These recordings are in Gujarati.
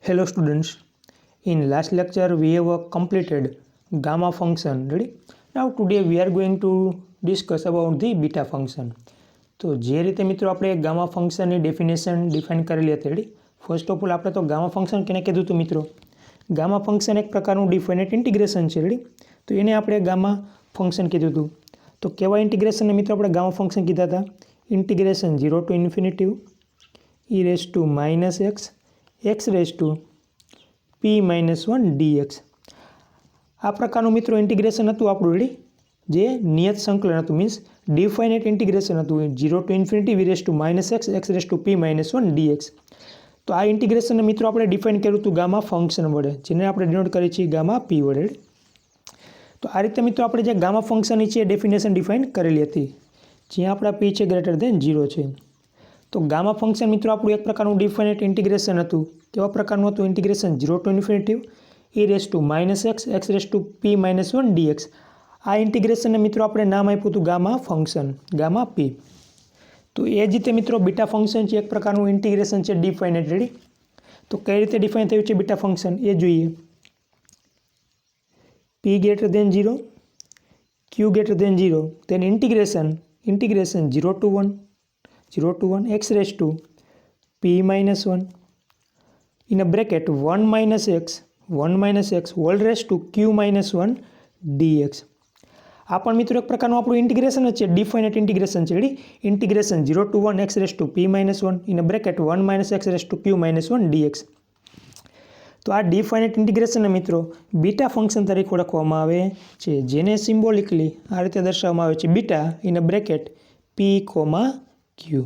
Hello students, in last lecture we have completed gamma function, ready? Now today we are going to discuss about the beta function. તો જે રીતે મિત્રો આપણે ગામા ફંક્શનની ડેફિનેશન ડિફાઇન કરેલી હતી, રેડી? ફર્સ્ટ ઓફ ઓલ આપણે તો ગામા ફંક્શન કેને કીધું હતું મિત્રો? ગામા ફંક્શન એક પ્રકારનું ડિફાઇનેટ ઇન્ટિગ્રેશન છે, રેડી? તો એને આપણે ગામા ફંક્શન કીધું હતું. તો કેવા ઇન્ટિગ્રેશનને મિત્રો આપણે ગામા ફંક્શન કીધા હતા? Integration 0 to infinity e raise to minus x raise to p minus 1 dx. આ પ્રકારનું મિત્રો ઇન્ટિગ્રેશન હતું આપણું, રેડી? જે નિયત સંકલન હતું, મીન્સ ડિફાઇનેટ ઇન્ટિગ્રેશન હતું 0 two infinity v raise to minus x raise to p minus 1 dx. તો આ ઇન્ટિગ્રેશનને મિત્રો આપણે ડિફાઇન કર્યું હતું ગામા ફંક્શન વડે, જેને આપણે ડિનોટ કરીએ છીએ ગામા p વડે. તો આ રીતે મિત્રો આપણે જે ગામા ફંક્શનની છે ડેફિનેશન ડિફાઇન કરેલી હતી, જ્યાં આપણા p છે ગ્રેટર દેન 0 છે. તો ગામા ફંક્શન મિત્રો આપણું એક પ્રકારનું ડિફાઇનેટ ઇન્ટિગ્રેશન હતું. કેવા પ્રકારનું હતું? Integration 0 two infinity e raise to minus x raise to p minus 1 dx. આ ઇન્ટિગ્રેશનને મિત્રો આપણે નામ આપ્યું હતું ગામા ફંક્શન, ગામા p. તો એ જ રીતે મિત્રો બીટા ફંક્શન છે એક પ્રકારનું ઇન્ટિગ્રેશન છે ડિફાઇનેટ, રેડી? તો કઈ રીતે ડિફાઇન થયું છે બીટા ફંક્શન એ જોઈએ. p greater than 0, q greater than 0, then integration 0 to 1 x raised to p minus 1 in a bracket 1 minus x whole raised to q minus 1 dx. આ પણ મિત્રો એક પ્રકારનું આપણું ઇન્ટિગ્રેશન જ છે, ડિફાઇનેટ ઇન્ટિગ્રેશન છે, ready? Integration 0 to 1 x raised to p minus 1 in a bracket 1 minus x raised to q minus 1 dx. તો આ ડિફાઇનેટ ઇન્ટિગ્રેશનને મિત્રો બીટા ફંક્શન તરીકે ઓળખવામાં આવે છે, જેને સિમ્બોલિકલી આ રીતે દર્શાવવામાં આવે છે beta in a bracket p, q.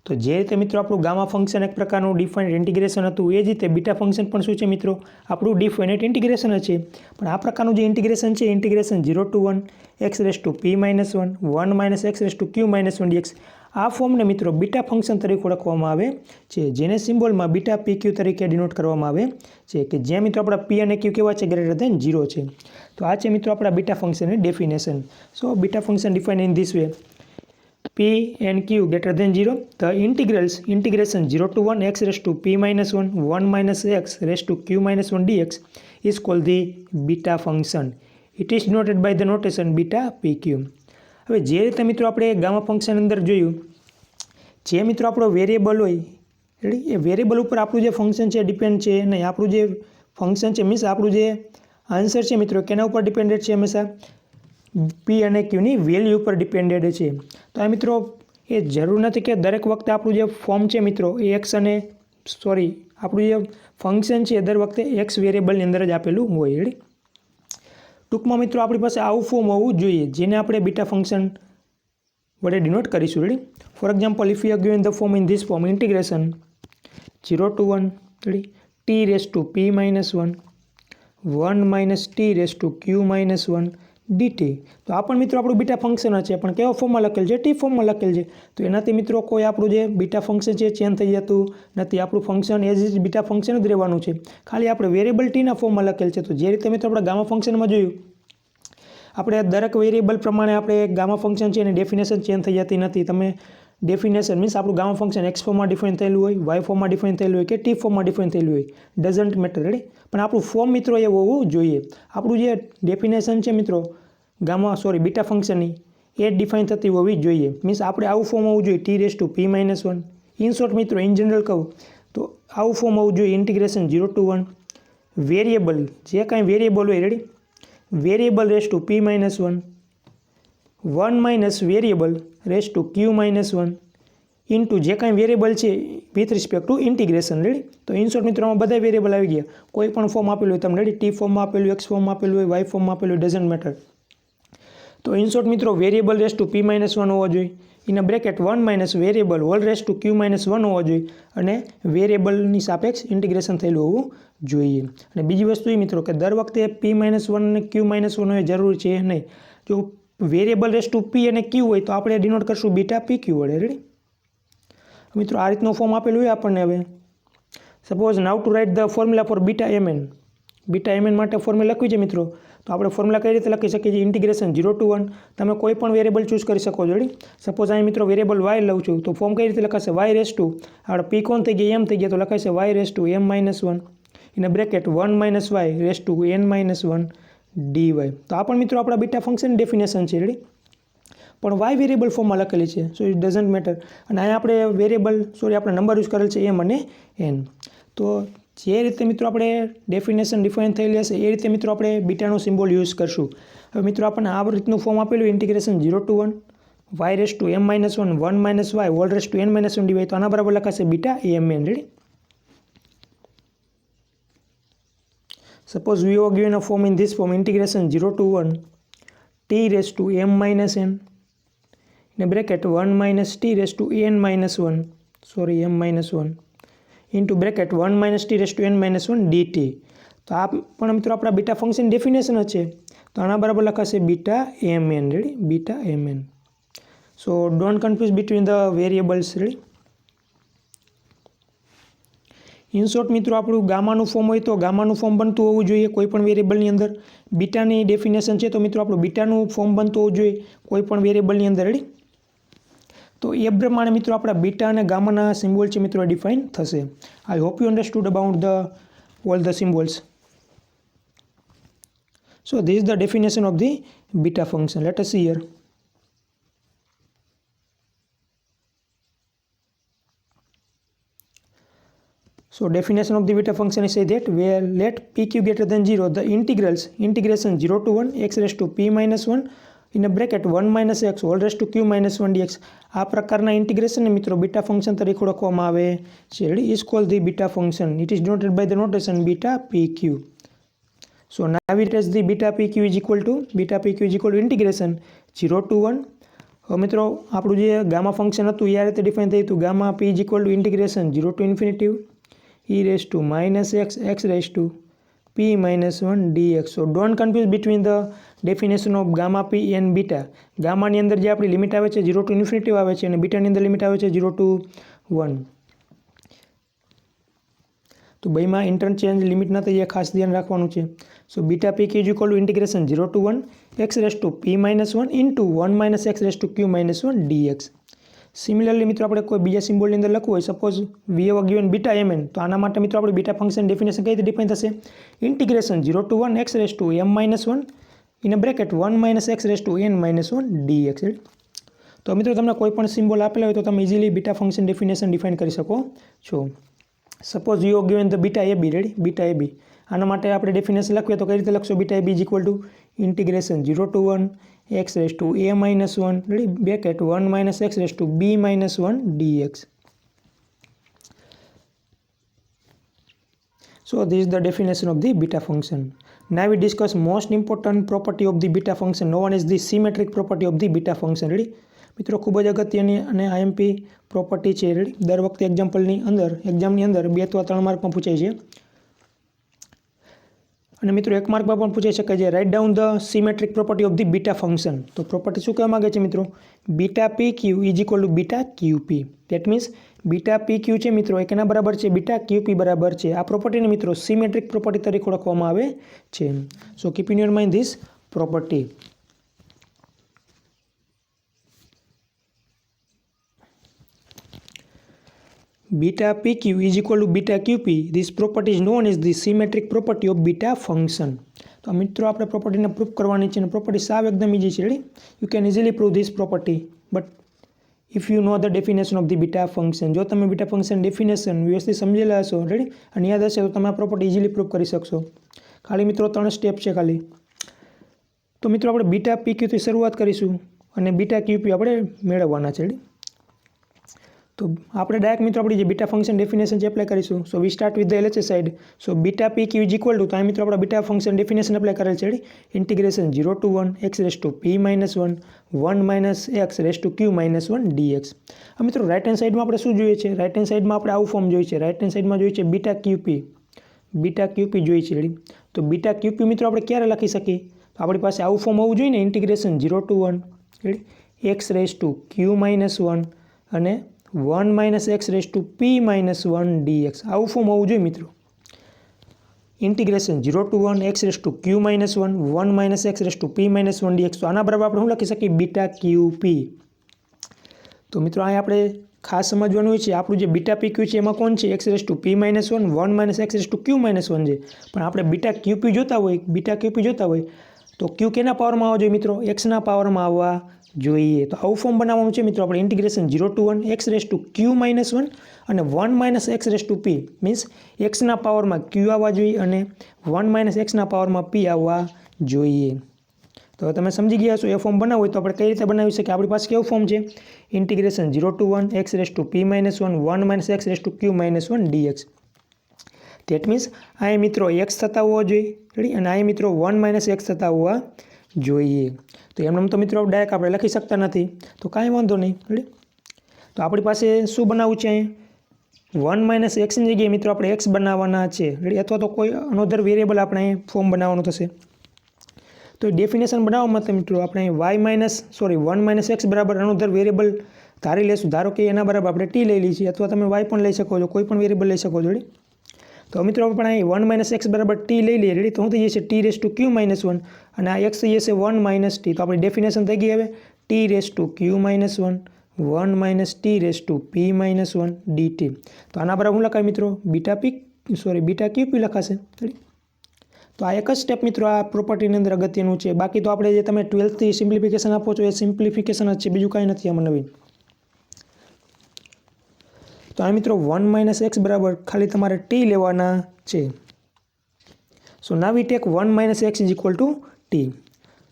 તો જે રીતે મિત્રો આપણું ગામા ફંક્શન એક પ્રકારનું ડિફાઇનેટ ઇન્ટિગ્રેશન હતું, એ જ રીતે બીટા ફંક્શન પણ શું છે મિત્રો? આપણું ડિફાઇનેટ ઇન્ટિગ્રેશન જ છે. પણ આ પ્રકારનું જે ઇન્ટિગ્રેશન છે, integration 0 to 1 x raise to p minus 1 1 minus x raise to q minus 1 dx. આ ફોર્મને મિત્રો બીટા ફંક્શન તરીકે ઓળખવામાં આવે છે, જેને સિમ્બોલમાં બીટા pq તરીકે ડિનોટ કરવામાં આવે છે, કે જ્યાં મિત્રો આપણા p અને q કેવા છે? ગ્રેટર દેન 0 છે. તો આ છે મિત્રો આપણા બીટા ફંક્શનની definition. So beta function define in this way: p and q greater than 0, the integration 0 to 1 x raised to p minus 1 1 minus x raised to q minus 1 dx is called the beta function. It is denoted by the notation beta pq. હવે જે રીતે મિત્રો આપણે ગામા ફંક્શન અંદર જોયું, જે મિત્રો આપણો વેરિયેબલ હોય, રેડી? એ વેરિયેબલ ઉપર આપણું જે ફંક્શન છે ડિપેન્ડ છે નહીં. આપણું જે ફંક્શન છે મીન્સ આપણું જે આન્સર છે મિત્રો કેના ઉપર ડિપેન્ડેડ છે? હંમેશા p અને q ની વેલ્યુ ઉપર ડિપેન્ડેડ છે. તો આ મિત્રો એ જરૂર નથી કે દરેક વખતે આપણું જે ફોર્મ છે મિત્રો એ આપણું જે ફંક્શન છે દર વખતે એક્સ વેરિયેબલની અંદર જ આપેલું હોય, રેડી? ટૂંકમાં મિત્રો આપણી પાસે આવું ફોર્મ હોવું જોઈએ, જેને આપણે બીટા ફંક્શન વડે ડિનોટ કરીશું, ready? For example, if you are given the form in this form, integration 0 to 1, ready? t raise to p minus 1 1 minus t raise to q minus 1 dt. તો આ પણ મિત્રો આપણું બીટા ફંક્શન છે, પણ કેવા ફોર્મમાં લખેલ છે? ટી ફોર્મમાં લખેલ છે. તો એનાથી મિત્રો કોઈ આપણું જે બીટા ફંક્શન છે ચેન્જ થઈ જતું નથી. આપણું function as is beta function જ રહેવાનું છે, ખાલી આપણે વેરિયેબલ ટીના ફોર્મમાં લખેલ છે. તો જે રીતે મિત્રો આપણે ગામા ફંક્શનમાં જોયું, આપણે દરેક વેરિયેબલ પ્રમાણે આપણે ગામા ફંક્શન છે એની ડેફિનેશન ચેન્જ થઈ જતી નથી. તમે ડેફિનેશન મીન્સ આપણું ગામા ફંક્શન એક્સ ફોર્મમાં ડિફાઇન થયેલું હોય, વાય ફોર્મમાં ડિફાઇન થયેલું હોય કે ટી ફોર્મમાં ડિફાઇન થયેલું હોય, ડઝન્ટ મેટર, રેડી? પણ આપણું ફોર્મ મિત્રો એ હોવું જોઈએ. આપણું જે ડેફિનેશન છે મિત્રો બીટા ફંક્શનની એ ડિફાઇન થતી હોવી જોઈએ. મીન્સ આપણે આવું ફોર્મ હોવું જોઈએ, T raise to p minus 1. In short મિત્રો ઇન જનરલ કહું તો આવું ફોર્મ હોવું જોઈએ, ઇન્ટિગ્રેશન 0 to 1 વેરિયેબલ, જે કાંઈ વેરિયેબલ હોય, ready? Variable raise to p minus 1 1 minus variable raise to q minus 1 into જે કાંઈ વેરિયેબલ છે with respect to integration, ready? તો ઇન શોર્ટ મિત્રો આમાં બધા વેરિયેબલ આવી ગયા. કોઈ પણ ફોર્મ આપેલું હોય તમને, રેડી? ટી ફોર્મમાં આપેલું, એક્સ ફોર્મમાં આપેલું હોય, વાય ફોર્મમાં આપેલું, ડઝન્ટ મેટર. તો ઇન શોર્ટ મિત્રો variable raise to p minus 1 હોવા જોઈએ, in a bracket 1 minus variable whole raise to q minus 1 હોવા જોઈએ, અને વેરિયેબલની સાપેક્ષ ઇન્ટિગ્રેશન થયેલું હોવું જોઈએ. અને બીજી વસ્તુ એ મિત્રો કે દર વખતે p માઇનસ 1 અને q માઇનસ 1 હોય જરૂર છે નહીં. જો વેરિયેબલ રેઝ ટુ p અને q હોય તો આપણે ડિનોટ કરશું બીટા pq વડે, રેડી? મિત્રો આ રીતનો ફોર્મ આપેલું હોય આપણને. હવે suppose now to write the formula for beta mn માટે ફોર્મ્યુલા લખ્યું છે મિત્રો. તો આપણે ફોર્મ્યુલા કઈ રીતે લખી શકીએ? ઇન્ટિગ્રેશન 0 to 1 તમે કોઈ પણ વેરિયેબલ ચૂઝ કરી શકો છો. રેડી? સપોઝ અહીં મિત્રો વેરિયેબલ y લઉં છું તો ફોર્મ કઈ રીતે લખાશે? y રેસ ટુ આપણે p કોણ થઈ ગયા m થઈ ગયા તો લખાશે y raise to m - 1 in bracket 1 - y raise to n - 1 dy. તો આ પણ મિત્રો આપણા બીટા ફંક્શન ડેફિનેશન છે. રેડી? પણ y વેરિયેબલ ફોર્મમાં લખેલી છે, સો ઇટ ડઝન્ટ મેટર. અને અહીંયા આપણે વેરિયેબલ આપણે નંબર યુઝ કરેલ છે m અને n. તો જે રીતે મિત્રો આપણે ડેફિનેશન ડિફાઇન થયેલી હશે એ રીતે મિત્રો આપણે બીટાનો સિમ્બોલ યુઝ કરશું. હવે મિત્રો આપણને આ રીતનું ફોર્મ આપેલું integration 0 to 1 y raise to m - 1 1 - y whole raise to n - 1 dy. તો આના બરાબર લખાશે beta amn. Ready? Suppose we are given a form in this form integration 0 to 1 t raised to m - n in bracket 1 minus t raised to n minus 1 m minus 1 into bracket 1 minus t raised to n minus 1 dt. તો આ પણ મિત્રો આપણા બીટા ફંક્શન ડેફિનેશન જ છે. તો આના બરાબર લખાશે beta mn. Ready? Beta mn. So don't confuse between the variables. Ready? In short મિત્રો આપણું ગામાનું ફોર્મ હોય તો ગામાનું ફોર્મ બનતું હોવું જોઈએ કોઈ પણ વેરિયેબલની અંદર. બીટાની ડેફિનેશન છે તો મિત્રો આપણું બીટાનું ફોર્મ બનતું હોવું જોઈએ કોઈ પણ વેરિયેબલની અંદર. રેડી? તો એ પ્રમાણે મિત્રો આપણા બીટા અને ગામાના સિમ્બોલ છે મિત્રો ડિફાઇન થશે. I hope you understood about the all the symbols. So this is the definition of the beta function. Let us see here. So definition of the beta function is say that where let pq greater than 0 the integration 0 to 1 x raised to p minus 1 in a bracket 1 minus x whole raised to q minus 1 dx. આ પ્રકારના ઇન્ટિગ્રેશનને મિત્રો બીટા ફંક્શન તરીકે ઓળખવામાં આવે છે. Is called the beta function. It is denoted by the notation beta pq. So now we test the beta pq is equal to integration 0 to 1. હવે મિત્રો આપણું જે ગામા ફંક્શન હતું એ આ રીતે ડિફાઇન થયું હતું. Gamma p is equal to integration 0 to infinity e raised to minus x raised to p minus 1 dx. So don't confuse between the definition of gamma p and beta. ગામાની અંદર જે આપણી લિમિટ આવે છે 0 to infinity આવે છે અને બીટાની અંદર લિમિટ આવે છે 0 to 1. તો બેમાં ઇન્ટરચેન્જ લિમિટ ના થઈ જાય, ખાસ ધ્યાન રાખવાનું છે. So beta P Q is equal to integration 0 to 1 x raise to p minus 1 into 1 minus x raise to q minus 1 dx. Similarly મિત્રો આપણે કોઈ બીજા સિમ્બોલની અંદર લખવું હોય, suppose we have given beta mn, તો આના માટે મિત્રો આપણે બીટા ફંક્શન ડેફિનેશન કઈ રીતે ડિફાઇન થશે? Integration 0 to 1 x raise to m minus 1 in a bracket 1 minus x raise to n minus 1 dx. તો મિત્રો તમને કોઈ પણ સિમ્બોલ આપેલા હોય તો તમે easily beta function definition define કરી શકો છો. Suppose you are given the beta ab. Ready? Beta ab. આના માટે આપણે ડેફિનેશન લખીએ તો કઈ રીતે લખશો? Beta ab is equal to integration 0 to 1 x raise two a minus 1 ready bracket 1 minus x raise two b minus 1 dx. So this is the definition of the beta function. Now we discuss most important property of the beta function known as the symmetric property of the beta function. Ready? મિત્રો ખૂબ જ અગત્યની અને આઈએમપી પ્રોપર્ટી છે. રેડી? દર વખતે એક્ઝામ્ની અંદર 2 અથવા 3 માર્કમાં પૂછાય છે. અને મિત્રો 1 માર્કમાં પણ પૂછાઈ શકે છે. Write down the symmetric property of the beta function. તો પ્રોપર્ટી શું કહેવા માંગે છે મિત્રો? Beta P Q is equal to beta Q P. That means beta P Q છે મિત્રો એ કેના બરાબર છે? બીટા ક્યુપી બરાબર છે. આ પ્રોપર્ટીને મિત્રો સિમેટ્રિક પ્રોપર્ટી તરીકે ઓળખવામાં આવે છે. સો keep in your mind this property. Beta PQ is equal to beta QP. This property is known as the symmetric property of beta function. તો મિત્રો આપણે પ્રોપર્ટીને પ્રૂફ કરવાની છે અને પ્રોપર્ટી સાવ એકદમ ઇઝી છે. Ready? You can easily prove this property but if you know the definition of the beta function. જો તમે બીટા ફંક્શન ડેફિનેશન વ્યવસ્થિત સમજેલા હશો રેડી અને યાદ હશે તો તમે આ પ્રોપર્ટી ઇઝીલી પ્રૂફ કરી શકશો. ખાલી મિત્રો 3 સ્ટેપ છે ખાલી. તો મિત્રો આપણે બીટા PQ થી શરૂઆત કરીશું અને બીટા QP આપણે મેળવવાના છે. રેડી? તો આપણે ડાયરેક્ટ મિત્રો આપણી જે બીટા ફંક્શન ડેફિનેશન છે એપ્લાય કરીશું. So we start with the LHS side. So beta P Q is equal to, તો આ મિત્રો આપણા બીટા ફંક્શન ડેફિનેશન એપ્લાય કરેલ છે. Integration 0 to 1 x raise to p minus 1 1 minus x raise to q minus 1 dx. હવે મિત્રો રાઇટ હેન્ડ સાઇડમાં આપણે શું જોઈએ છે? રાઇટ હેન્ડ સાઇડમાં આપણે આવું ફોર્મ જોઈએ છે. રાઇટ હેન્ડ સાઇડમાં જોઈએ છે બીટા QP જોઈએ છે. રેડી? તો બીટા QP મિત્રો આપણે ક્યારે લખી શકીએ? તો આપણી પાસે આવું ફોર્મ હોવું જોઈએ ને, integration 0 to 1 ready x raise to q minus 1 અને 1 minus x raise to p minus 1 dx. આવું ફોર્મ હોવું જોઈએ મિત્રો. Integration 0 to 1 x raise to q minus 1 x raise to p minus 1 dx. તો આના બરાબર આપણે શું લખી શકીએ? Beta q p. તો મિત્રો અહીં આપણે ખાસ સમજવાનું હોય છે આપણું જે બીટા પી ક્યુ છે એમાં કોણ છે? x raise to p minus 1 x raise to q minus 1 છે. પણ આપણે બીટા ક્યુ પી જોતા હોય તો ક્યુ કેના પાવરમાં આવવા જોઈએ મિત્રો? એક્સના પાવરમાં આવવા જોઈએ. તો આવું ફોર્મ બનાવવાનું છે મિત્રો આપણે. Integration 0 to 1 x raise to q minus 1 અને 1 x raise to p means એક્સના પાવરમાં q આવવા જોઈએ અને 1 એક્સના પાવરમાં p આવવા જોઈએ. તો તમે સમજી ગયા છો. એ ફોર્મ બનાવવું હોય તો આપણે કઈ રીતે બનાવી શકીએ? આપણી પાસે કેવું ફોર્મ છે? Integration 0 to 1 x raise to p minus 1 x raise to q minus 1 dx. That means અહીં મિત્રો એક્સ થતા હોવા જોઈએ, રેડી, અને અહીં મિત્રો 1 એક્સ થતા હોવા જોઈએ. તો એમને તો મિત્રો ડાયરેક્ટ આપણે લખી શકતા નથી, તો કાંઈ વાંધો નહીં, રેડી. તો આપણી પાસે શું બનાવવું છે? અહીં 1 એક્સની જગ્યાએ મિત્રો આપણે એક્સ બનાવવાના છે, રેડી, અથવા તો કોઈ અનોધર વેરિયેબલ આપણે અહીં ફોર્મ બનાવવાનું થશે. તો ડેફિનેશન બનાવવા માટે મિત્રો આપણે 1 એક્સ બરાબર અનોધર વેરિયેબલ ધારી લેશું. ધારો કે એના બરાબર આપણે ટી લઈ લઈએ છીએ, અથવા તમે વાય પણ લઈ શકો છો, કોઈ પણ વેરિયેબલ લઈ શકો છો, રેડી. તો મિત્રો આપણે અહીં 1 એક્સ બરાબર ટી લઈ લઈએ, રેડી. તો શું થઈ જશે? T raise to q minus 1 અને આ એક્સ થઈ જશે 1 ટી. તો આપણી ડેફિનેશન થઈ ગઈ હવે t raise to q minus 1 t raise to p minus 1 dt. તો આના બરાબર શું લખાય મિત્રો? બીટા ક્યુ પી લખાશે, રેડી. તો આ એક જ સ્ટેપ મિત્રો આ પ્રોપર્ટીની અંદર અગત્યનું છે. બાકી તો આપણે જે તમે 12થી સિમ્પ્લિફિકેશન આપો છો એ સિમ્પ્લિફિકેશન જ છે, બીજું કાંઈ નથી આમાં નવીન. તો આ મિત્રો 1 એક્સ બરાબર ખાલી તમારે ટી લેવાના છે. So now we take 1 X is equal to T.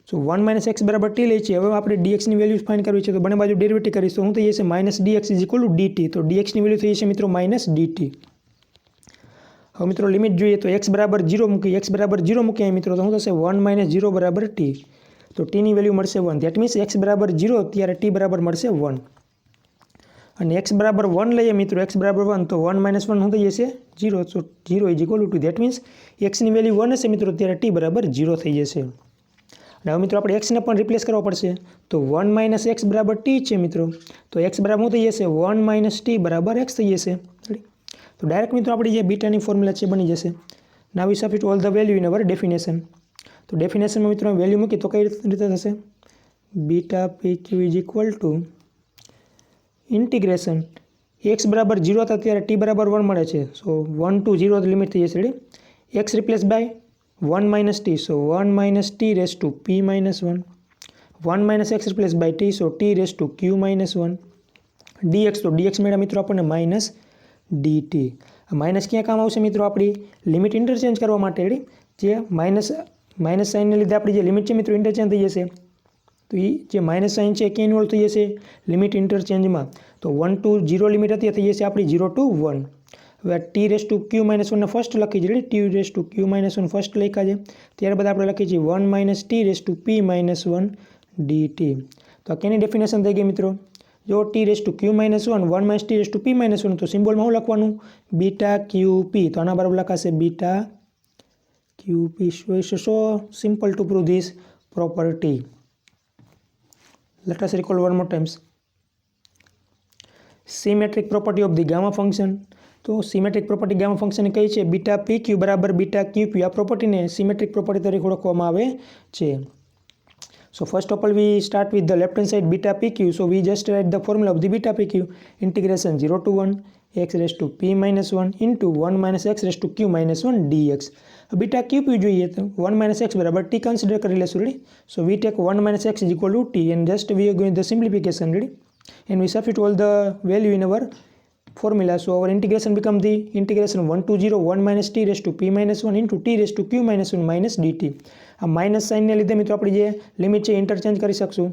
So 1 X બરાબર ટી લઈએ છીએ. હવે આપણે ડીએક્સની વેલ્યુ ફાઇન્ડ કરવી છે, તો બંને બાજુ ડેરિવેટિવ કરીશ તો શું થઈ જશે? Minus dx is equal to dt. તો ડીએક્સની વેલ્યુ થઈ જશે મિત્રો માઇનસ ડીટી. હવે મિત્રો લિમિટ જોઈએ તો એક્સ બરાબર 0 મૂકી, એક્સ બરાબર 0 મૂકીએ મિત્રો તો શું થશે? 1 0 બરાબર ટી. તો ટીની વેલ્યુ મળશે 1. ધેટ મીન્સ એક્સ બરાબર 0 ત્યારે ટી બરાબર મળશે 1. અને એક્સ બરાબર 1 લઈએ મિત્રો, એક્સ બરાબર 1 તો 1 1 શું થઈ જશે? 0. તો 0 is equal to, that means એક્સની વેલ્યુ 1 હશે મિત્રો ત્યારે ટી બરાબર 0 થઈ જશે. અને હવે મિત્રો આપણે એક્સને પણ રિપ્લેસ કરવા પડશે. તો 1 એક્સ બરાબર ટી છે મિત્રો, તો એક્સ બરાબર શું થઈ જશે? 1 ટી બરાબર એક્સ થઈ જશે. તો ડાયરેક્ટ મિત્રો આપણી જે બીટાની ફોર્મ્યુલા છે બની જશે. Now we substitute all the value in our definition. તો ડેફિનેશનમાં મિત્રો વેલ્યુ મૂકી તો કઈ રીતે થશે? Beta P Q is equal to integration X બરાબર 0 હતા ત્યારે ટી બરાબર 1 મળે છે. સો 1 to 0 લિમિટ થઈ જશે, ready. X replace by 1 t. So 1 t raise to p minus 1 x replace by t. So t raise to q minus 1 dx. તો ડીએક્સ મેળા મિત્રો આપણને માઇનસ ડીટી. માઇનસ ક્યાં કામ આવશે મિત્રો? આપણી લિમિટ ઇન્ટરચેન્જ કરવા માટે, રેડી. જે માઇનસ સાઇનને લીધે આપણી જે લિમિટ છે મિત્રો ઇન્ટરચેન્જ થઈ જશે. તો એ જે માઇનસ સાઇન છે ક્યાં ઇન્વોલ્વ થઈ જશે? લિમિટ ઇન્ટરચેન્જમાં. તો 1 to 0 લિમિટ હતી થઈ જશે આપણી 0 to 1. હવે t raise to q minus 1ને ફર્સ્ટ લખી છે, ready. T raise to q minus 1 first લખ્યા છે, ત્યારબાદ આપણે લખીએ છીએ 1 t raise to p minus 1 dt. તો આ કેની ડેફિનેશન થઈ ગઈ મિત્રો? જો t raise to q minus 1 t raise to p minus 1, તો સિમ્બોલમાં શું લખવાનું? Beta q p. તો આના બરાબર લખાશે beta q p. So simple two prove this property. Let us recall one more times. Symmetric property of the gamma function. તો સિમેટ્રિક પ્રોપર્ટી ગામા ફંક્શનની કઈ છે? બીટા પી ક્યુ બરાબર બીટા ક્યુ પી. આ પ્રોપર્ટીને સિમેટ્રિક પ્રોપર્ટી તરીકે ઓળખવામાં આવે છે. So first of all we start with the left hand side beta pq. So we just write the formula of the beta pq. Integration 0 to 1 x raised to p minus 1 into 1 x raised to q minus 1 dx. Beta qp જોઈએ તો 1 x બરાબર t consider કરી લેશું, ready. So we take 1 x is equal to t and just we are going the simplification, ready, and we substitute all the value in our formula. So our integration become the integration 1 to 0 1 t raised to p minus 1 into t raised to q minus 1 minus dt. આ માઇનસ સાઇનને લીધે મિત્રો આપણે જે લિમિટ છે ઇન્ટરચેન્જ કરી શકશું.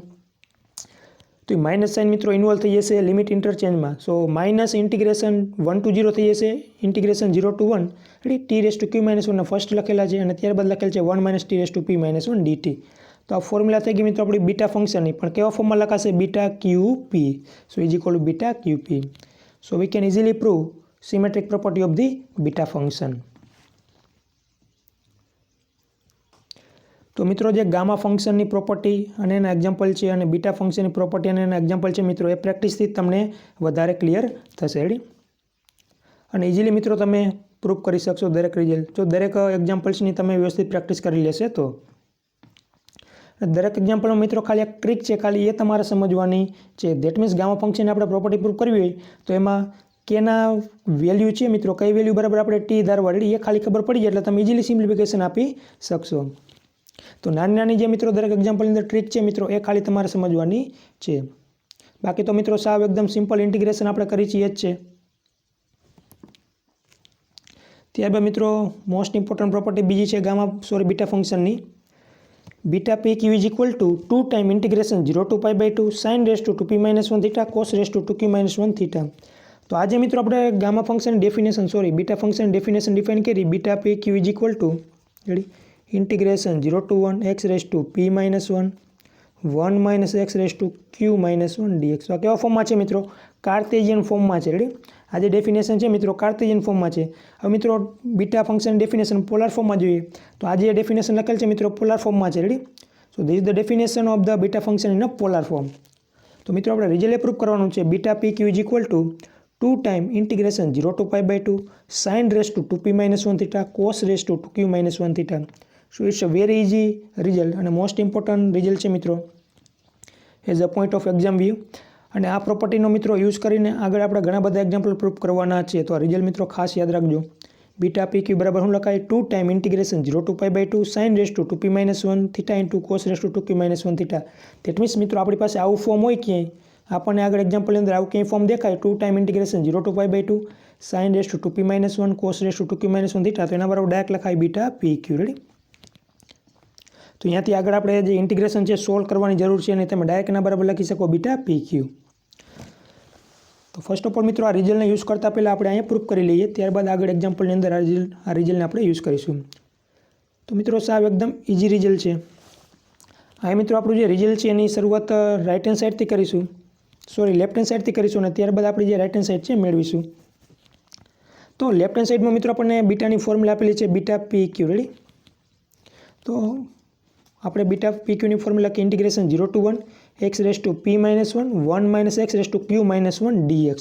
તો માઇનસ સાઇન મિત્રો ઇન્વોલ્વ થઈ જશે લિમિટ ઇન્ટરચેન્જમાં. સો માઇનસ ઇન્ટિગ્રેશન 1 to 0 થઈ જશે, integration 0 to 1, ready. T raise to q minus 1 first લખેલા છે અને ત્યારબાદ લખેલ છે 1 t raise to p minus 1 dt. તો આ ફોર્મ્યુલા થઈ ગઈ મિત્રો આપણી બીટા ફંક્શનની, પણ કેવા ફોર્મમાં લખાશે? Beta q p. So is equal to beta q P. So we can easily prove symmetric property of the beta function. તો મિત્રો જે ગામા ફંક્શનની પ્રોપર્ટી અને એના એક્ઝામ્પલ છે અને બીટા ફંક્શનની પ્રોપર્ટી અને એના એક્ઝામ્પલ છે મિત્રો, એ પ્રેક્ટિસથી તમને વધારે ક્લિયર થશે, રેડી. અને ઇઝીલી મિત્રો તમે પ્રૂફ કરી શકશો દરેક રિઝલ્ટ જો દરેક એક્ઝામ્પલ્સની તમે વ્યવસ્થિત પ્રેક્ટિસ કરી લેશે તો દરેક એક્ઝામ્પલમાં મિત્રો ખાલી એક ટ્રીક છે, ખાલી એ તમારે સમજવાની છે. ધેટ મીન્સ ગામા ફંક્શનની આપણે પ્રોપર્ટી પ્રૂફ કરવી હોય તો એમાં કેના વેલ્યુ છે મિત્રો, કઈ વેલ્યુ બરાબર આપણે ટી ધારવા રેડી, એ ખાલી ખબર પડી જાય એટલે તમે ઇઝીલી સિમ્પ્લિફિકેશન આપી શકશો. તો નાની નાની જે મિત્રો દરેક એક્ઝામ્પલની અંદર ટ્રીક છે મિત્રો, એ ખાલી તમારે સમજવાની છે. બાકી તો મિત્રો સાવ એકદમ સિમ્પલ ઇન્ટિગ્રેશન આપણે કરી છીએ જ છે. ત્યારબાદ મિત્રો મોસ્ટ ઇમ્પોર્ટન્ટ પ્રોપર્ટી બીજી છે બીટા ફંક્શનની. Beta P Q is equal to 2 time integration 0 to pi by 2 sine raise to 2p - 1 theta cos raise to 2q - 1 theta. તો આજે મિત્રો આપણે gamma function definition beta function definition define કરી. Beta P Q is equal to integration 0 to 1 x raise to p - 1 1 - x raise to q - 1 dx. તો કેવા ફોર્મમાં છે મિત્રો? કાર્ટેશિયન ફોર્મમાં છે. રેડી, આ જે ડેફિનેશન છે મિત્રો કાર્ટેશિયન ફોર્મમાં છે. હવે મિત્રો બીટા ફંક્શન ડેફિનેશન પોલાર ફોર્મમાં જોઈએ તો આ જે ડેફિનેશન લખેલ છે મિત્રો પોલાર ફોર્મમાં છે. Ready, so this is the definition of the beta function in a polar form. તો મિત્રો આપણે રિઝલ્ટ પ્રૂફ કરવાનું છે. Beta P Q is equal to 2 time integration 0 to pi by 2 sine raise to 2p - 1 theta cos raise to 2q - 1 theta. So it's a very easy result અને મોસ્ટ ઇમ્પોર્ટન્ટ રિઝલ્ટ છે મિત્રો as a point of exam view. અને આ પ્રોપર્ટીનો મિત્રો યુઝ કરીને આગળ આપણે ઘણા બધા એક્ઝામ્પલ પ્રૂફ કરવાના છે. તો આ રિઝલ્ટ મિત્રો ખાસ યાદ રાખજો. બીટા પી ક્યુ બરાબર શું લખાય? 2 time integration 0 to pi by 2 sine raise to 2p - 1 theta into cos raise to 2q - 1 theta. That means મિત્રો આપણી પાસે આવું ફોર્મ હોય ક્યાંય, આપણને આગળ એક્ઝામ્પલની અંદર આવું ક્યાંય ફોર્મ દેખાય 2 time integration 0 to pi by 2 sine raise to 2p - 1 cos raise to 2q - 1 theta, તો એના બરાબર ડાયરેક્ટ લખાય બીટા પી ક્યુ. રેડી, તો અહીંયાથી આગળ આપણે જે ઇન્ટિગ્રેશન છે સોલ્વ કરવાની જરૂર છે અને તમે ડાયરેક્ટ એના બરાબર લખી શકો બીટા પી ક્યુ. તો ફર્સ્ટ ઓફ ઓલ મિત્રો આ રિઝલ્ટને યુઝ કરતાં પહેલાં આપણે અહીંયા પ્રૂફ કરી લઈએ, ત્યારબાદ આગળ એક્ઝામ્પલની અંદર આ રિઝલ્ટને આપણે યુઝ કરીશું. તો મિત્રો સાવ એકદમ ઇઝી રિઝલ્ટ છે. આ મિત્રો આપણું જે રિઝલ્ટ છે એની શરૂઆત રાઇટ હેન્ડ સાઇડથી કરીશું, લેફ્ટ હેન્ડ સાઇડથી કરીશું અને ત્યારબાદ આપણી જે રાઇટ હેન્ડ સાઇડ છે મેળવીશું. તો લેફ્ટ હેન્ડ સાઇડમાં મિત્રો આપણને બીટાની ફોર્મ્યુલા આપેલી છે બીટા પી ક્યુ. રેડી, તો આપણે બીટા પી ક્યુની ફોર્મ્યુલા કે integration 0 to 1 x raise to p - 1 1 - x raise to q - 1 dx.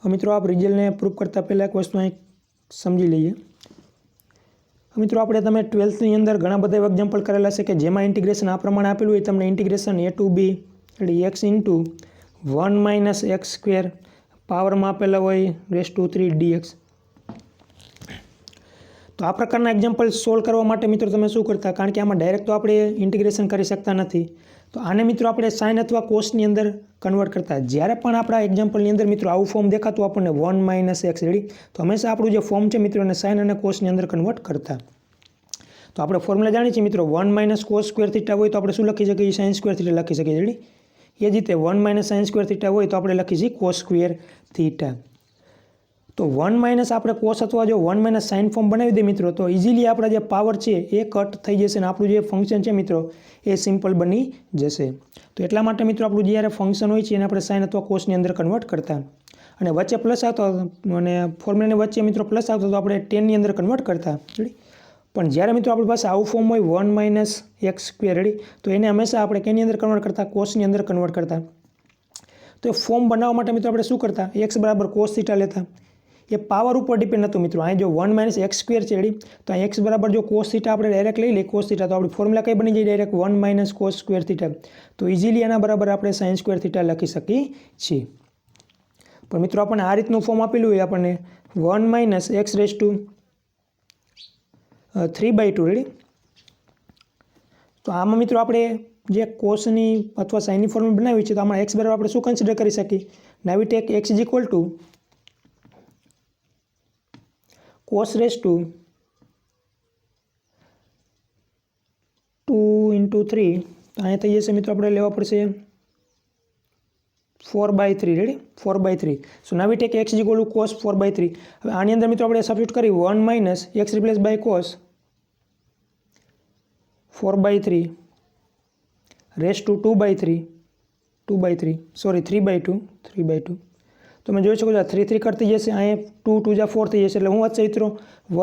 હવે મિત્રો આપ રિઝલ્ટને પ્રૂફ કરતાં પહેલાં એક વસ્તુ અહીં સમજી લઈએ. મિત્રો આપણે તમે 12થની અંદર ઘણા બધા એક્ઝામ્પલ કરેલા છે કે જેમાં ઇન્ટિગ્રેશન આ પ્રમાણે આપેલું હોય, તમને ઇન્ટિગ્રેશન a ટુ b એટલે x ઇન્ટુ 1 - x સ્ક્વેર પાવરમાં આપેલા હોય રેસ ટુ 3 dx. તો આ પ્રકારના એક્ઝામ્પલ સોલ્વ કરવા માટે મિત્રો તમે શું કરતા, કારણ કે આમાં ડાયરેક્ટ તો આપણે ઇન્ટિગ્રેશન કરી શકતા નથી, તો આને મિત્રો આપણે સાઇન અથવા કોસની અંદર કન્વર્ટ કરતા. જ્યારે પણ આપણા એક્ઝામ્પલની અંદર મિત્રો આવું ફોર્મ દેખાતું આપણને 1 - x. રેડી, તો હંમેશા આપણું જે ફોર્મ છે મિત્રો એને સાઇન અને કોસની અંદર કન્વર્ટ કરતા. તો આપણે ફોર્મ્યુલા જાણીએ છીએ મિત્રો 1 - કોસ સ્ક્વેર થીટા હોય તો આપણે શું લખી શકીએ? સાઇન સ્ક્વેર થીટા લખી શકીએ. રેડી, એ જ રીતે 1 - સાઇન સ્ક્વેર થીટા હોય તો આપણે લખી છીએ કોસ સ્ક્વેર થીટા. તો 1 - આપણે કોસ અથવા જો 1 - સાઇન ફોર્મ બનાવી દઈએ મિત્રો તો ઇઝીલી આપણા જે પાવર છે એ કટ થઈ જશે અને આપણું જે ફંક્શન છે મિત્રો એ સિમ્પલ બની જશે. તો એટલા માટે મિત્રો આપણું જ્યારે ફંક્શન હોય છે એને આપણે સાઇન અથવા કોસની અંદર કન્વર્ટ કરતા અને વચ્ચે પ્લસ આવતો અને ફોર્મ્યુલાની વચ્ચે મિત્રો પ્લસ આવતો તો આપણે 10ની અંદર કન્વર્ટ કરતા. પણ જ્યારે મિત્રો આપણી પાસે આવું ફોર્મ હોય 1 - x સ્ક્વેર. રેડી, તો એને હંમેશા આપણે કેની અંદર કન્વર્ટ કરતા? કોસની અંદર કન્વર્ટ કરતા. તો એ ફોર્મ બનાવવા માટે મિત્રો આપણે શું કરતા? x બરાબર કોસ થીટા લેતા. એ પાવર ઉપર ડિપેન્ડ હતું મિત્રો. અહીં જો 1 - x સ્ક્વેર છે. રેડી, તો અહીં x બરાબર જો કોસ થીટા આપણે ડાયરેક્ટ લઈ લઈએ કોસ થીટા, તો આપણી ફોર્મ્યુલા કઈ બની જાય? Direct 1 - cos square theta. તો ઇઝીલી એના બરાબર આપણે સાઇન સ્ક્વેર થીટા લખી શકીએ છીએ. પણ મિત્રો આપણને આ રીતનું ફોર્મ આપેલું હોય આપણને 1 - x રેસ ટુ 3/2. રેડી, તો આમાં મિત્રો આપણે જે કોસની અથવા સાઇનની ફોર્મ્યુલા બનાવી છે તો આમાં x બરાબર આપણે શું કન્સિડર કરી શકીએ? Now we take x is equal to cos raise to 2 × 3. તો અહીંયા થઈ જશે મિત્રો આપણે લેવા પડશે 4/3. Ready, 4/3. So now we take x is equal to cos 4/3. હવે આની અંદર મિત્રો આપણે સબસ્ટિટ્યુટ કરી 1 - x replace by cos 4/3 raise to 2/3 3/2. તમે જોઈ શકો છો 3 3 કટ થઈ જશે, અહીંયા 2 2 જા 4 થઈ જશે, એટલે હું વધશે મિત્રો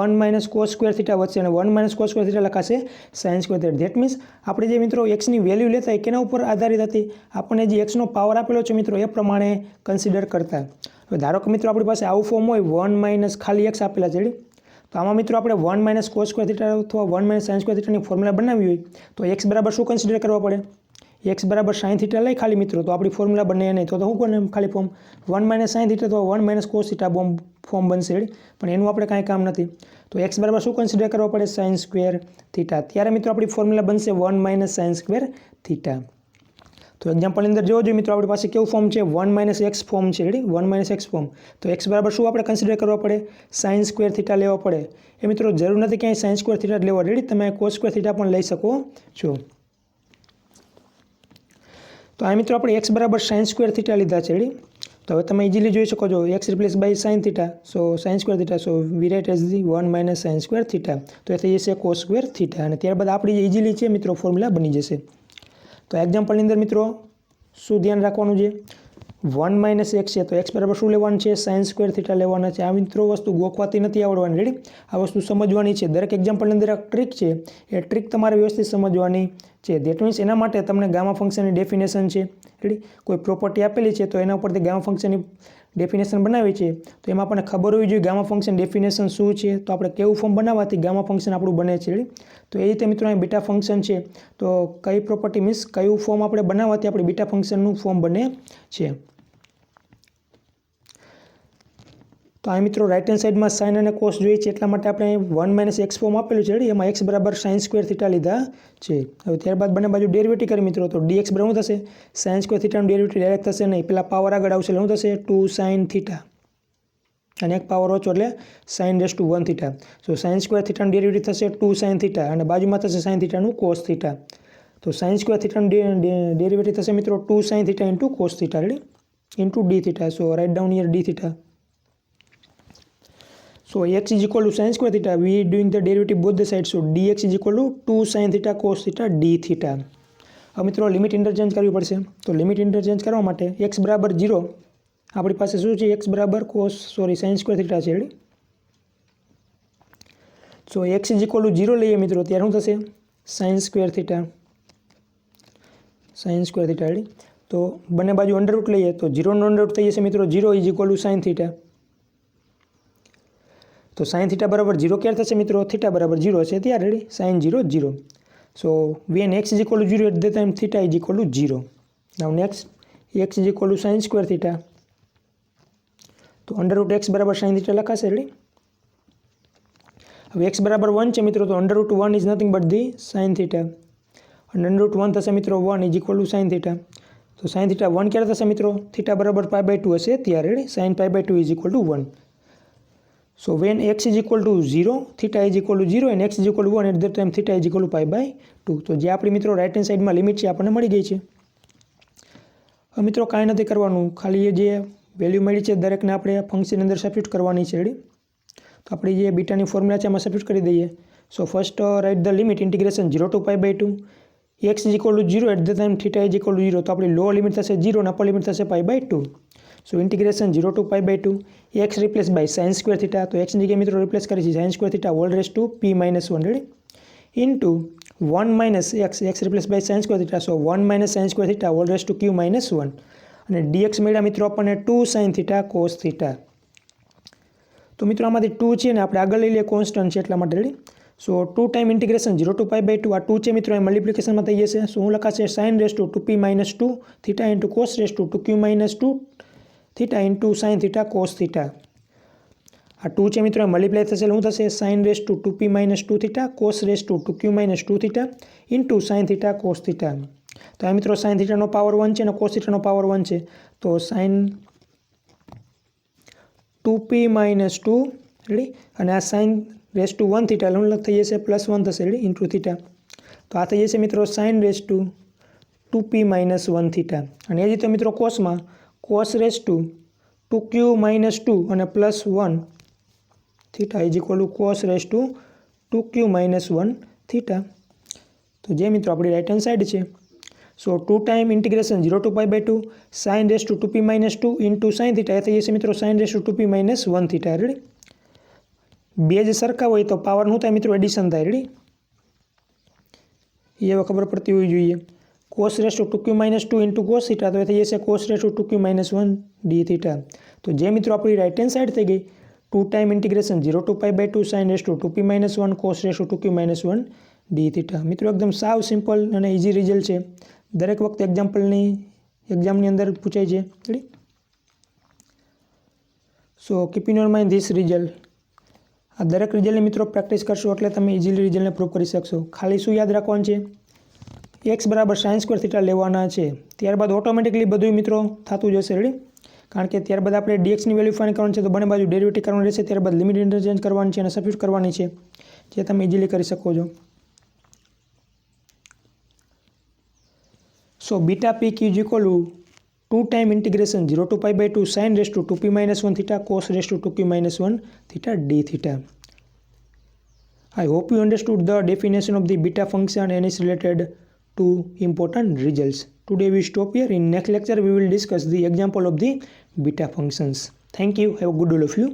1 માઇનસ કોસ સ્ક્વેર થીટા વધશે, અને 1 માઇનસ કોસ સ્ક્વેર થીટા લખાશે sign square theta. That means આપણે જે મિત્રો એક્સની વેલ્યુ લેતા કેના ઉપર આધારિત હતી, આપણને જે એક્સનો પાવર આપેલો છે મિત્રો એ પ્રમાણે કન્સિડર કરતા. હવે ધારો કે મિત્રો આપણી પાસે આવું ફોર્મ હોય 1 માઇનસ ખાલી એક્સ આપેલા છે, તો આમાં મિત્રો આપણે 1 માઇનસ કોસ સ્ક્વેર થીટા અથવા 1 માઇનસ સાઇન સ્ક્વેર થીટાની ફોર્મ્યુલા બનાવવી હોય તો એક્સ બરાબર શું કન્સિડર કરવા પડે, એક્સ બરાબર સાઇન થીટા લઈ ખાલી મિત્રો, તો આપણી ફોર્મ્યુલા બને નહીં, તો શું કોને ખાલી ફોર્મ 1 માઇનસ સાઇન થીટા તો 1 માઇનસ કોસ થીટા ફોર્મ બનશે, પણ એનું આપણે કાંઈ કામ નથી. તો એક્સ બરાબર શું કન્સિડર કરવા પડે, સાઇન સ્ક્વેર થીટા. ત્યારે મિત્રો આપણી ફોર્મ્યુલા બનશે 1 માઇનસ સાઇન સ્ક્વેર થીટા. તો એક્ઝામ્પલની અંદર જોવો જોઈએ મિત્રો આપણી પાસે કેવું ફોર્મ છે, 1 માઇનસ એક્સ ફોર્મ છે, 1 માઇનસ એક્સ ફોર્મ. તો એક્સ બરાબર શું આપણે કન્સિડર કરવા પડે, સાઇન સ્ક્વેર થીટા લેવા પડે. એ મિત્રો જરૂર નથી ક્યાંય સાઇન સ્ક્વેર થીટા લેવા, તમે કોસ સ્ક્વેર થીટા પણ લઈ શકો છો. તો આ મિત્રો આપણે એક્સ બરાબર સાઇન સ્ક્વેર થીટા લીધા છે, તો હવે તમે ઇઝીલી જોઈ શકો છો x replace by sine theta, so sine square theta, so we write as the 1 minus sine square theta. તો એ થઈ જશે કોસ સ્ક્વેર થીટા, અને ત્યારબાદ આપણી જે ઇઝીલી છે મિત્રો ફોર્મ્યુલા બની જશે. તો એક્ઝામ્પલની અંદર મિત્રો શું ધ્યાન રાખવાનું છે, 1 માઇનસ એક્સ છે, તો એક્સ બરાબર શું લેવાનું છે, સાઇન સ્ક્વેર થીટા લેવાના છે. આ મિત્રો વસ્તુ ગોખવાતી નથી આવડવાની, રેડી, આ વસ્તુ સમજવાની છે. દરેક એક્ઝામ્પલની અંદર એક ટ્રીક છે, એ ટ્રીક તમારે વ્યવસ્થિત સમજવાની છે. ધેટ મીન્સ એના માટે તમને ગામા ફંક્શનની ડેફિનેશન છે, રેડી, કોઈ પ્રોપર્ટી આપેલી છે તો એના ઉપરથી ગામા ફંક્શનની ડેફિનેશન બનાવી છે, તો એમાં આપણને ખબર હોવી જોઈએ ગામા ફંક્શન ડેફિનેશન શું છે, તો આપણે કેવું ફોર્મ બનાવવાથી ગામા ફંક્શન આપણું બને છે, રેડી. તો એ રીતે મિત્રો અહીં બીટા ફંક્શન છે, તો કઈ પ્રોપર્ટી મીન્સ કયું ફોર્મ આપણે બનાવવાથી આપણે બીટા ફંક્શનનું ફોર્મ બને છે. તો આ મિત્રો રાઇટ હેન્ડ સાઇડમાં સાઇન અને કોસ જોઈએ છે, એટલા માટે આપણે 1 માઇનસ એક્સ ફોર્મ આપેલું છે, એમાં એક્સ બરાબર સાઇન સ્ક્વેર થીટા લીધા છે. હવે ત્યારબાદ બંને બાજુ ડેરિવેટિવ કરી મિત્રો, તો ડીએક્સ બરાબર થશે સાઇન સ્ક્વેર થીટાનું ડેરિવેટિવ ડાયરેક્ટ થશે નહીં, પેલા પાવર આગળ આવશે એટલે શું થશે 2 સાઇન થીટા, અને એક પાવર ઓછો એટલે sine raise to 1 theta. So sine square થીટાનું ડેરિવેટિવ થશે 2 સાઇન થીટા, અને બાજુમાં થશે સાઇન થીટાનું કોસ થીટા. તો સાઇન સ્ક્વેર થીટાનું ડેરિવેટિવ થશે મિત્રો 2 sine theta into cos theta, ready, into d theta. So right down here d theta. So x is equal to sin square theta. We doing the derivative both the sides. So dx is equal to 2 sin theta cos theta d theta. હવે મિત્રો લિમિટ ઇન્ટરચેન્જ કરવી પડશે. તો લિમિટ ઇન્ટરચેન્જ કરવા માટે x બરાબર 0 આપણી પાસે શું છે, x બરાબર sin સ્ક્વેર થીટા છે, ready. So x is equal to 0 લઈએ મિત્રો, ત્યારે શું થશે sin સ્ક્વેર થીટા, રેડી. તો બંને બાજુ અંડર રૂટ લઈએ તો 0 નો અંડર રૂટ થઈ જશે મિત્રો, 0 is equal to sin theta. તો સાઇન થીટા બરાબર 0 ક્યારે થશે મિત્રો, થીટા બરાબર 0 છે ત્યારે, ready, sine 0 0. So when x is equal to 0 at the time theta is equal to 0. Now next x is equal to sine square theta, તો અંડર રૂટ એક્સ બરાબર સાઇન થીટા લખાશે, રેડી. હવે એક્સ બરાબર 1 છે મિત્રો, તો under root 1 is nothing but the sine theta, અને અંડર રૂટ 1 થશે મિત્રો 1 is equal to sine theta. તો સાઇન થીટા 1 ક્યારે થશે મિત્રો, થીટા બરાબર π/2 હશે ત્યારે, ready, sine π/2 is equal to 1. So when x is equal to 0, theta is equal to 0 and x is equal to 1 at that time theta is equal to π/2. તો જે આપણી મિત્રો રાઇટ હેન્ડ સાઇડમાં લિમિટ છે આપણને મળી ગઈ છે. હવે મિત્રો કાંઈ નથી કરવાનું, ખાલી એ જે વેલ્યુ મળી છે દરેકને આપણે ફંક્શન અંદર સબસ્ટિટ્યુટ કરવાની છે, રેડી. તો આપણી જે બીટાની ફોર્મ્યુલા છે એમાં સબસ્ટિટ્યુટ કરી દઈએ. So first write the limit integration 0 to π/2 x is equal to 0 at the time theta is equal to 0. તો આપણી લોઅર લિમિટ થશે 0 અને અપર લિમિટ થશે π/2. So integration 0 to π/2 x replace by sine square theta, તો x ની જગ્યાએ મિત્રો રિપ્લેસ કરી છે sine square theta whole raise to p - 1, ready, into 1 minus x replace by sine square theta, so 1 minus sine square theta whole raise to q - 1, અને dx મળ્યા મિત્રો આપણને 2 સાઇન થીટા કોસ થીટા. તો મિત્રો આમાંથી 2 છે ને આપણે આગળ લઈ લઈએ કોન્સ્ટન્ટ છે એટલા માટે, ready. So 2 time integration 0 to π/2, આ 2 છે મિત્રો એ મલ્ટિપ્લિકેશનમાં થઈ જશે. સો હું લખાશે sine raise to 2p - 2 theta into cos raise to 2q - 2 theta into sine theta cos theta. આ 2 છે મિત્રો મલ્ટીપ્લાય થશે એટલે શું થશે, sine raise to 2p - 2 theta cos raise to 2q - 2 theta into sine theta cos theta. તો આ મિત્રો સાઇન થીટાનો પાવર 1 છે અને કોસ થીટાનો પાવર 1 છે, તો સાઇન 2p - 2, રેડી, અને આ સાઇન રેસ ટુ 1 થીટા એટલે થઈ જશે +1 થશે, રેડી, ઇન્ટુ થીટા. તો આ થઈ જશે મિત્રો sign raise to 2p - 1 theta. અને એ જ રીતે મિત્રો કોસમાં cos રેસ ટુ 2q - 2 અને +1 theta is equal to cos raise to 2q - 1 theta. તો જે મિત્રો આપણી રાઇટ હેન્ડ સાઈડ છે so 2 time integration 0 to pi by 2 sin raise to 2p minus 2 into sine theta થઈ જશે મિત્રો sin raise to 2p minus 1 theta ready બે જ સરખા હોય તો પાવર શું થાય મિત્રો એડિશન થાય રેડી એ હવે ખબર પડતી હોવી જોઈએ cos raise to 2q minus 2 into cos theta તો એ થઈ જશે cos raise to 2q minus 1 d theta તો જે મિત્રો આપણી રાઇટ હેન્ડ સાઈડ થઈ ગઈ 2 time integration 0 to pi by 2 sin raise to 2p minus 1 cos raise to 2q minus 1 d theta મિત્રો એકદમ સાવ સિમ્પલ અને ઇઝી રિઝલ્ટ છે દરેક વખતે એક્ઝામની અંદર પૂછાય છે ready so keep in your mind this result આ દરેક રિઝલ્ટની મિત્રો પ્રેક્ટિસ કરશો એટલે તમે ઇઝીલી રિઝલ્ટને પ્રૂવ કરી શકશો ખાલી શું યાદ રાખવાનું છે x બરાબર sin સ્ક્વેર થીટા લેવાના છે ત્યારબાદ ઓટોમેટિકલી બધું મિત્રો થતું જશે રેડી કારણ કે ત્યારબાદ આપણે dxની વેલ્યુ ફાઇન્ડ કરવાની છે તો બંને બાજુ ડેરિવેટિવ કરવાનું રહેશે ત્યારબાદ લિમિટ ઇન્ટરચેન્જ કરવાની છે અને સબસ્ટિટ્યુટ કરવાની છે જે તમે ઇઝીલી કરી શકો છો so beta P Q is equal to 2 time integration 0 to pi by 2 sin raise to 2p minus 1 theta cos raise to 2q minus 1 theta d theta I hope you understood the definition of the beta function and is related to important results. Today we stop here. In next lecture we will discuss the example of the beta functions. Thank you. Have a good day all of you.